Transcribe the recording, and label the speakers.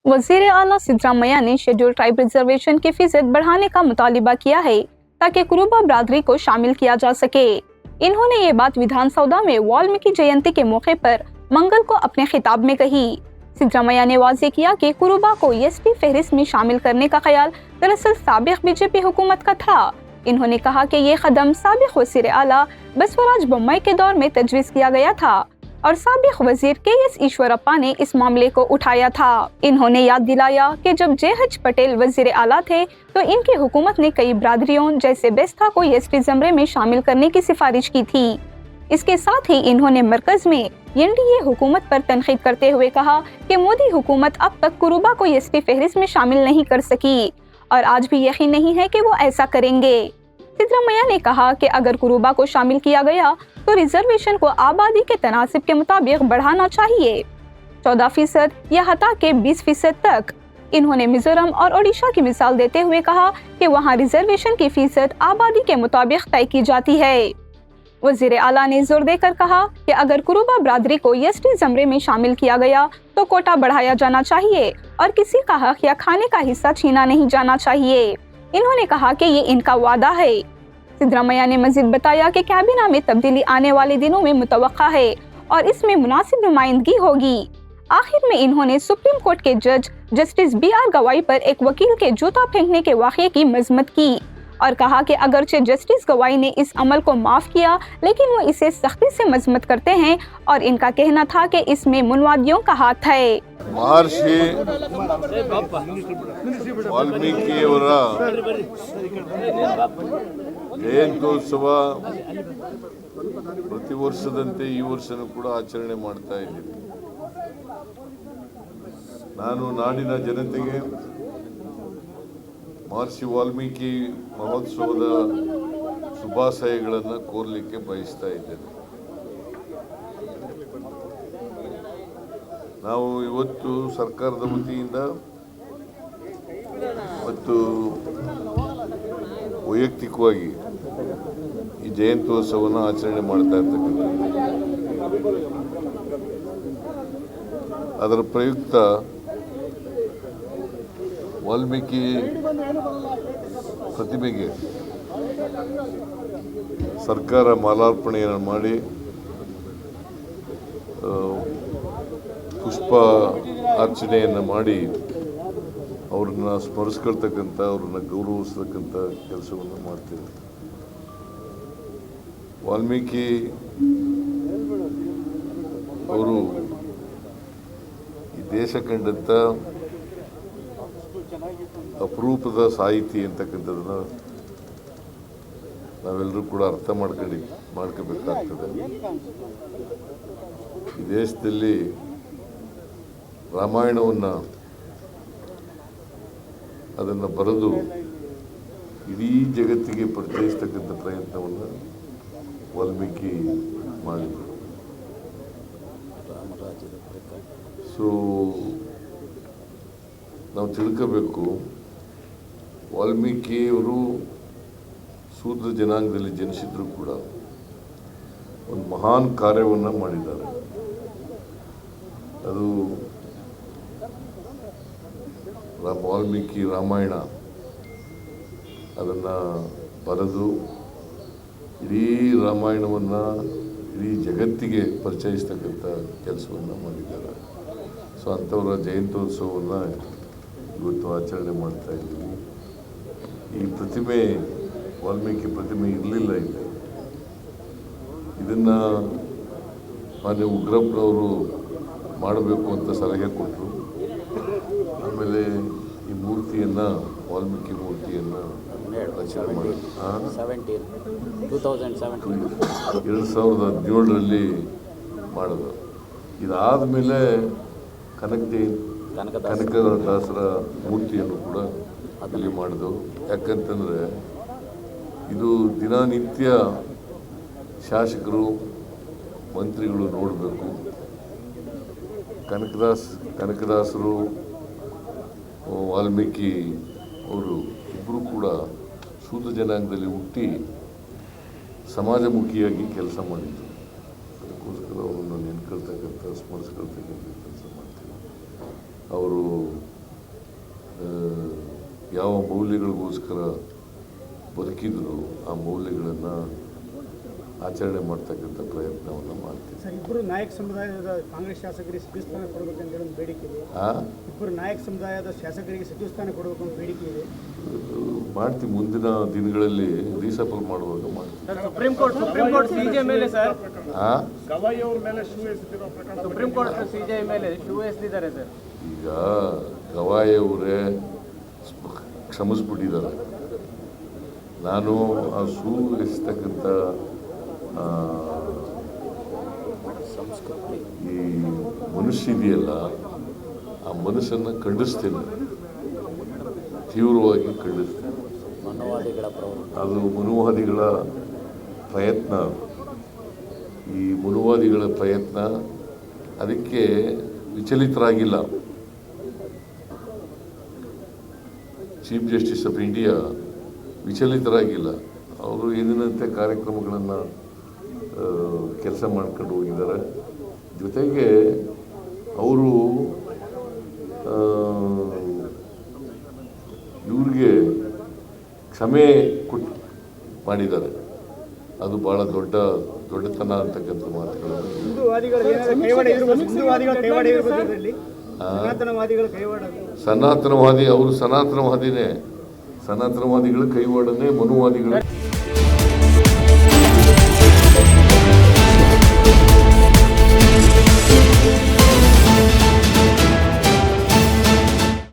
Speaker 1: वजीर आला सिद्धरामैया ने शेड्यूल ट्राइब रिजर्वेशन की फीसद बढ़ाने का मुतालिबा किया है ताकि कुरुबा बरादरी को शामिल किया जा सके। इन्होंने ये बात विधानसभा में वाल्मीकि जयंती के मौके पर मंगल को अपने खिताब में कही। सिद्धरामैया ने वाज़ेह किया कि कुरुबा को एसटी फहरिस्त में शामिल करने का ख्याल दरअसल साबिक बीजेपी हुकूमत का था। इन्होंने कहा कि ये कदम साबिक वज़ीर आला बसवराज बोम्मई के दौर में तजवीज़ किया गया था और साबिक वजीर के.एस. ईश्वरप्पा ने इस मामले को उठाया था। इन्होंने याद दिलाया कि जब जे.एच. पटेल वजीर आला थे तो इनकी हुकूमत ने कई बरादरियों जैसे बेस्ता को एसटी ज़मरे में शामिल करने की सिफारिश की थी। इसके साथ ही इन्होंने मरकज में एनडीए हुकूमत पर तनकीद करते हुए कहा कि मोदी हुकूमत अब तक कुरुबा को एसटी फहरिस्त में शामिल नहीं कर सकी और आज भी यकीन नहीं है कि वो ऐसा करेंगे। सिद्धरामैया ने कहा कि अगर कुरुबा को शामिल किया गया तो रिजर्वेशन को आबादी के तनासिब के मुताबिक बढ़ाना चाहिए, 14% या हता के 20% तक। इन्होंने मिजोरम और ओडिशा की मिसाल देते हुए कहा कि वहां रिजर्वेशन की फीसद आबादी के मुताबिक तय की जाती है। वजीर आला ने जोर देकर कहा कि अगर कुरुबा बरादरी को एसटी ज़मरे में शामिल किया गया तो कोटा बढ़ाया जाना चाहिए और किसी का हक या खाने का हिस्सा छीना नहीं जाना चाहिए। इन्होंने कहा कि ये इनका वादा है। सिद्धरामैया ने मजीद बताया कि कैबिनेट में तब्दीली आने वाले दिनों में मुतवक्का है और इसमें मुनासिब नुमाइंदगी होगी। आखिर में इन्होंने सुप्रीम कोर्ट के जज जस्टिस बी.आर. गवाई पर एक वकील के जूता फेंकने के वाक़ये की मजम्मत की और कहा कि अगरचे जस्टिस गवाई ने इस अमल को माफ़ किया लेकिन वो इसे सख्ती से मजम्मत करते हैं और इनका कहना था कि इसमें मुनवादियों का हाथ है।
Speaker 2: महर्षि ವಾಲ್ಮೀಕಿಯವರ ಜಯಂತ್ಯೋತ್ಸವ ಪ್ರತಿ ವರ್ಷದಂತೆ ಈ ವರ್ಷನೂ ಕೂಡ ಆಚರಣೆ ಮಾಡ್ತಾ ಇದ್ದೀವಿ. ನಾನು ನಾಡಿನ ಜನತೆಗೆ ಮಹರ್ಷಿ ವಾಲ್ಮೀಕಿ ಮಹೋತ್ಸವದ ಶುಭಾಶಯಗಳನ್ನು ಕೋರಲಿಕ್ಕೆ ಬಯಸ್ತಾ ಇದ್ದೇನೆ. ನಾವು ಇವತ್ತು ಸರ್ಕಾರದ ವತಿಯಿಂದ ಮತ್ತು ವೈಯಕ್ತಿಕವಾಗಿ ಈ ಜಯಂತ್ಯೋತ್ಸವವನ್ನು ಆಚರಣೆ ಮಾಡ್ತಾ ಇರ್ತಕ್ಕಂಥದ್ದು. ಅದರ ಪ್ರಯುಕ್ತ ವಾಲ್ಮೀಕಿ ಪ್ರತಿಮೆಗೆ ಸರ್ಕಾರ ಮಾಲಾರ್ಪಣೆಯನ್ನು ಮಾಡಿ ಪುಷ್ಪ ಅರ್ಚನೆಯನ್ನು ಮಾಡಿ ಅವ್ರನ್ನ ಸ್ಮರಿಸ್ಕೊಳ್ತಕ್ಕಂಥ ಅವ್ರನ್ನ ಗೌರವಿಸ್ತಕ್ಕಂಥ ಕೆಲಸವನ್ನು ಮಾಡ್ತೇವೆ. ವಾಲ್ಮೀಕಿ ಅವರು ಈ ದೇಶ ಕಂಡಂಥ ಅಪರೂಪದ ಸಾಹಿತಿ ಅಂತಕ್ಕಂಥದ್ದನ್ನು ನಾವೆಲ್ಲರೂ ಕೂಡ ಅರ್ಥ ಮಾಡ್ಕೋಬೇಕಾಗ್ತದೆ. ಈ ದೇಶದಲ್ಲಿ ರಾಮಾಯಣವನ್ನು ಅದನ್ನು ಬರೆದು ಇಡೀ ಜಗತ್ತಿಗೆ ಪರಿಚಯಿಸ್ತಕ್ಕಂಥ ಪ್ರಯತ್ನವನ್ನು ವಾಲ್ಮೀಕಿ ಮಾಡಿದರು. ಸೊ ನಾವು ತಿಳ್ಕೋಬೇಕು, ವಾಲ್ಮೀಕಿಯವರು ಶೂದ್ರ ಜನಾಂಗದಲ್ಲಿ ಜನಿಸಿದ್ರು ಕೂಡ ಒಂದು ಮಹಾನ್ ಕಾರ್ಯವನ್ನು ಮಾಡಿದ್ದಾರೆ. ಅದು ವಾಲ್ಮೀಕಿ ರಾಮಾಯಣ ಅದನ್ನು ಬರೆದು ಇಡೀ ರಾಮಾಯಣವನ್ನು ಇಡೀ ಜಗತ್ತಿಗೆ ಪರಿಚಯಿಸ್ತಕ್ಕಂಥ ಕೆಲಸವನ್ನು ಮಾಡಿದ್ದಾರೆ. ಸೊ ಅಂಥವರ ಜಯಂತ್ಯೋತ್ಸವವನ್ನು ಇವತ್ತು ಆಚರಣೆ ಮಾಡ್ತಾ ಇದ್ದೀವಿ. ಈ ಪ್ರತಿಮೆ ವಾಲ್ಮೀಕಿ ಪ್ರತಿಮೆ ಇರಲಿಲ್ಲ ಇಲ್ಲಿ. ಇದನ್ನು ಮಾನ್ಯ ಉಗ್ರಪ್ಪನವರು ಮಾಡಬೇಕು ಅಂತ ಸಲಹೆ ಕೊಟ್ಟರು. ಆಮೇಲೆ ಈ ಮೂರ್ತಿಯನ್ನು ವಾಲ್ಮೀಕಿ ಮೂರ್ತಿಯನ್ನು ರಚನೆ ಮಾಡಿ 2017ರಲ್ಲಿ ಮಾಡಿದ್ರು. ಇದಾದ ಮೇಲೆ ಕನಕದಾಸರ ಮೂರ್ತಿಯನ್ನು ಕೂಡ ಅಲ್ಲಿ ಮಾಡಿದೆವು. ಯಾಕಂತಂದರೆ ಇದು ದಿನನಿತ್ಯ ಶಾಸಕರು ಮಂತ್ರಿಗಳು ನೋಡಬೇಕು. ಕನಕದಾಸರು ವಾಲ್ಮೀಕಿ ಅವರು ಇಬ್ಬರು ಕೂಡ ಶೂದ್ರ ಜನಾಂಗದಲ್ಲಿ ಹುಟ್ಟಿ ಸಮಾಜಮುಖಿಯಾಗಿ ಕೆಲಸ ಮಾಡಿದ್ರು. ಅದಕ್ಕೋಸ್ಕರ ಅವರನ್ನು ನೆನ್ಕೊಳ್ತಕ್ಕಂಥ ಸ್ಮರಿಸ್ಕೊಳ್ತಕ್ಕಂಥ ಕೆಲಸ ಮಾಡ್ತೀವಿ. ಅವರು ಯಾವ ಮೌಲ್ಯಗಳಿಗೋಸ್ಕರ ಬದುಕಿದ್ರು ಆ ಮೌಲ್ಯಗಳನ್ನು ಆಚರಣೆ ಮಾಡ್ತಕ್ಕಂಥ ಪ್ರಯತ್ನವನ್ನು ಮಾಡ್ತೀವಿ.
Speaker 3: ಸರ್, ಇಬ್ಬರು ನಾಯಕ ಸಮುದಾಯದ ಕಾಂಗ್ರೆಸ್ ಶಾಸಕರಿಗೆ ಸಚಿವ ಸ್ಥಾನ ಕೊಡಬೇಕಂತ ಒಂದು ಬೇಡಿಕೆ ಇದೆ. ಇಬ್ಬರು ನಾಯಕ ಸಮುದಾಯದ ಶಾಸಕರಿಗೆ ಸಚಿವ ಸ್ಥಾನ ಕೊಡಬೇಕು ಅಂತ ಬೇಡಿಕೆ ಇದೆ.
Speaker 2: ಮಾಡ್ತೀವಿ, ಮುಂದಿನ ದಿನಗಳಲ್ಲಿ ರೀಸಫಲ್ ಮಾಡುವಾಗ ಮಾಡ್ತೀವಿ.
Speaker 4: ಸುಪ್ರೀಂ ಕೋರ್ಟ್ ಸಿಜೆ ಮೇಲೆ ಸರ್
Speaker 3: ಗವಾಯಿ ಅವ್ರ ಮೇಲೆ ಶೂ ಎಸೆದಿರೋ ಪ್ರಕರಣ
Speaker 4: ಸುಪ್ರೀಂ ಕೋರ್ಟ್ ಸಿಜೆ ಮೇಲೆ ಶೂ ಎಸೆದಿದ್ದಾರೆ ಸರ್.
Speaker 2: ಈಗ ಗವಾಯಿ ಅವರೇ ಕ್ಷಮಿಸ್ಬಿಟ್ಟಿದ್ದಾರೆ. ನಾನು ಆ ಶೂ ಎಸ್ತಕ್ಕಂಥ ಈ ಮನುಷ್ಯ ಇದೆಯಲ್ಲ, ಆ ಮನಸ್ಸನ್ನು ಖಂಡಿಸ್ತೇನೆ, ತೀವ್ರವಾಗಿ ಖಂಡಿಸ್ತೇನೆ. ಅದು ಮನುವಾದಿಗಳ ಪ್ರಯತ್ನ. ಈ ಮನುವಾದಿಗಳ ಪ್ರಯತ್ನ, ಅದಕ್ಕೆ ವಿಚಲಿತರಾಗಿಲ್ಲ. ಚೀಫ್ ಜಸ್ಟಿಸ್ ಆಫ್ ಇಂಡಿಯಾ ವಿಚಲಿತರಾಗಿಲ್ಲ. ಅವರು ಏನಿನಂತೆ ಕಾರ್ಯಕ್ರಮಗಳನ್ನು ಕೆಲಸ ಮಾಡ್ಕೊಂಡು ಹೋಗಿದ್ದಾರೆ. ಜೊತೆಗೆ ಅವರು ಇವ್ರಿಗೆ ಕ್ಷಮೆ ಕೊಟ್ಟು ಮಾಡಿದ್ದಾರೆ. ಅದು ಭಾಳ ದೊಡ್ಡತನ ಅಂತಕ್ಕಂಥ ಮಾತುಗಳು. ಸನಾತನವಾದಿ, ಅವರು ಸನಾತನವಾದಿನೇ. ಸನಾತನವಾದಿಗಳ ಕೈವಾಡನೆ ಮನುವಾದಿಗಳು.